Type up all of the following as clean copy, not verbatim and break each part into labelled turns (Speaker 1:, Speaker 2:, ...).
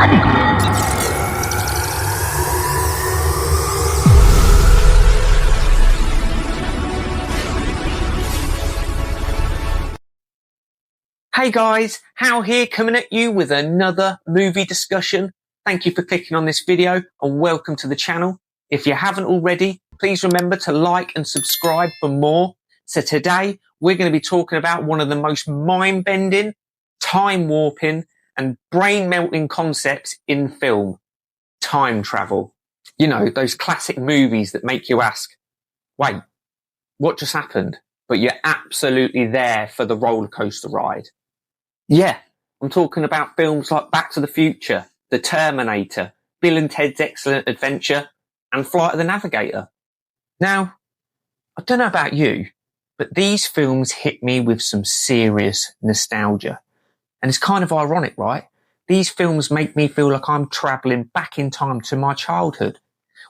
Speaker 1: Hey guys, Hal here coming at you with another movie discussion. Thank you for clicking on this video and welcome to the channel. If you haven't already, please remember to like and subscribe for more. So today we're going to be talking about one of the most mind-bending, time-warping and brain-melting concepts in film, time travel. You know, those classic movies that make you ask, wait, what just happened? But you're absolutely there for the roller coaster ride. Yeah, I'm talking about films like Back to the Future, The Terminator, Bill and Ted's Excellent Adventure, and Flight of the Navigator. Now, I don't know about you, but these films hit me with some serious nostalgia. And it's kind of ironic, right? These films make me feel like I'm travelling back in time to my childhood,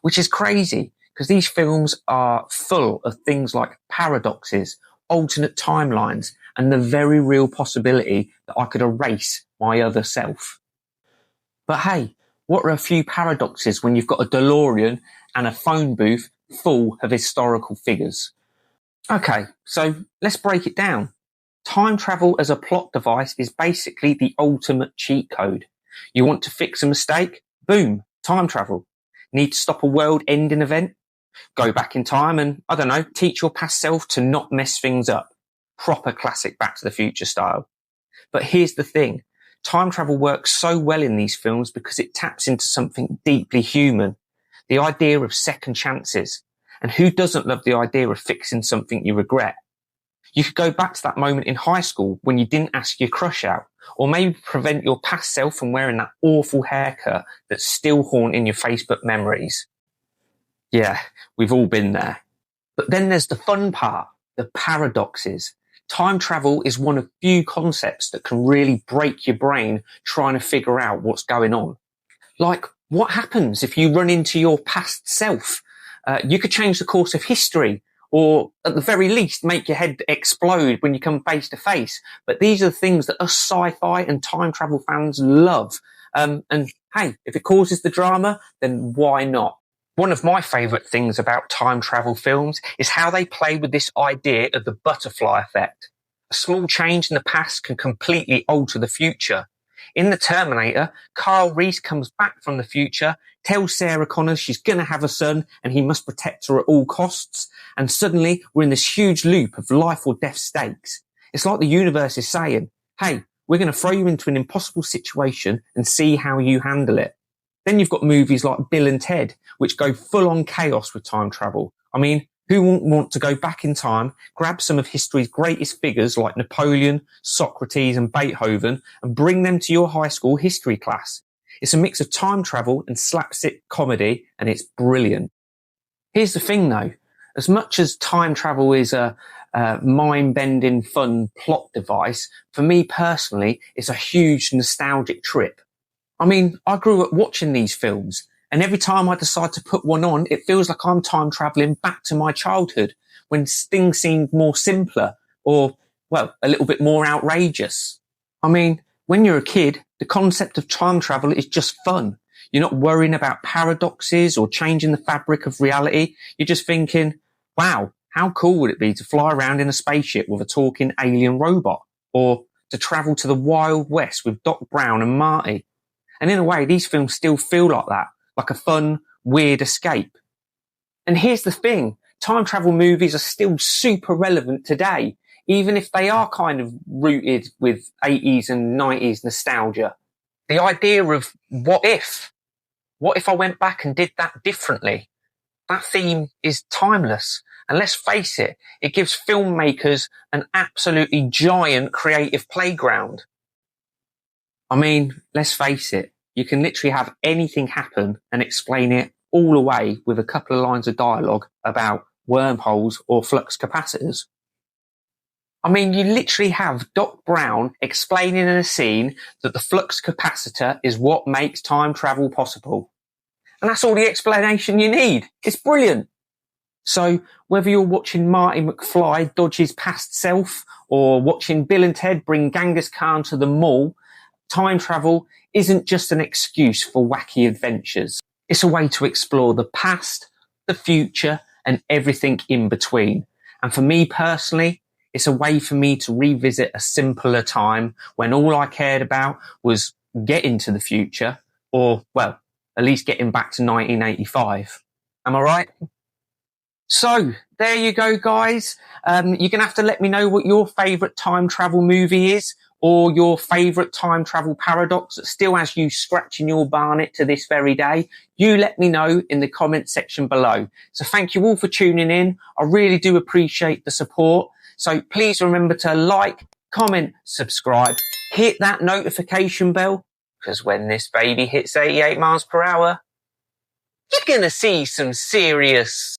Speaker 1: which is crazy because these films are full of things like paradoxes, alternate timelines, and the very real possibility that I could erase my other self. But hey, what are a few paradoxes when you've got a DeLorean and a phone booth full of historical figures? Okay, so let's break it down. Time travel as a plot device is basically the ultimate cheat code. You want to fix a mistake? Boom, time travel. Need to stop a world-ending event? Go back in time and, I don't know, teach your past self to not mess things up. Proper classic Back to the Future style. But here's the thing. Time travel works so well in these films because it taps into something deeply human. The idea of second chances. And who doesn't love the idea of fixing something you regret? You could go back to that moment in high school when you didn't ask your crush out. Or maybe prevent your past self from wearing that awful haircut that's still haunting your Facebook memories. Yeah, we've all been there. But then there's the fun part, the paradoxes. Time travel is one of few concepts that can really break your brain trying to figure out what's going on. Like, what happens if you run into your past self? You could change the course of history, or at the very least, make your head explode when you come face to face. But these are the things that us sci-fi and time travel fans love. And hey, if it causes the drama, then why not? One of my favourite things about time travel films is how they play with this idea of the butterfly effect. A small change in the past can completely alter the future. In The Terminator, Kyle Reese comes back from the future, tells Sarah Connor she's going to have a son and he must protect her at all costs, and suddenly we're in this huge loop of life or death stakes. It's like the universe is saying, hey, we're going to throw you into an impossible situation and see how you handle it. Then you've got movies like Bill and Ted, which go full on chaos with time travel. I mean, who wouldn't want to go back in time, grab some of history's greatest figures like Napoleon, Socrates and Beethoven and bring them to your high school history class? It's a mix of time travel and slapstick comedy and it's brilliant. Here's the thing though, as much as time travel is a mind-bending fun plot device, for me personally, it's a huge nostalgic trip. I mean, I grew up watching these films, and every time I decide to put one on, it feels like I'm time traveling back to my childhood when things seemed more simpler or, well, a little bit more outrageous. I mean, when you're a kid, the concept of time travel is just fun. You're not worrying about paradoxes or changing the fabric of reality. You're just thinking, wow, how cool would it be to fly around in a spaceship with a talking alien robot, or to travel to the Wild West with Doc Brown and Marty? And in a way, these films still feel like that, like a fun, weird escape. And here's the thing, time travel movies are still super relevant today, even if they are kind of rooted with 80s and 90s nostalgia. The idea of what if? What if I went back and did that differently? That theme is timeless. And let's face it, it gives filmmakers an absolutely giant creative playground. I mean, let's face it, you can literally have anything happen and explain it all away with a couple of lines of dialogue about wormholes or flux capacitors. I mean, you literally have Doc Brown explaining in a scene that the flux capacitor is what makes time travel possible. And that's all the explanation you need. It's brilliant. So whether you're watching Marty McFly dodge his past self or watching Bill and Ted bring Genghis Khan to the mall, time travel isn't just an excuse for wacky adventures. It's a way to explore the past, the future, and everything in between. And for me personally, it's a way for me to revisit a simpler time when all I cared about was getting to the future, or, well, at least getting back to 1985. Am I right? So, there you go, guys. You're going to have to let me know what your favourite time travel movie is, or your favourite time travel paradox that still has you scratching your barnet to this very day. You let me know in the comment section below. So thank you all for tuning in. I really do appreciate the support. So please remember to like, comment, subscribe, hit that notification bell, because when this baby hits 88 miles per hour, you're going to see some serious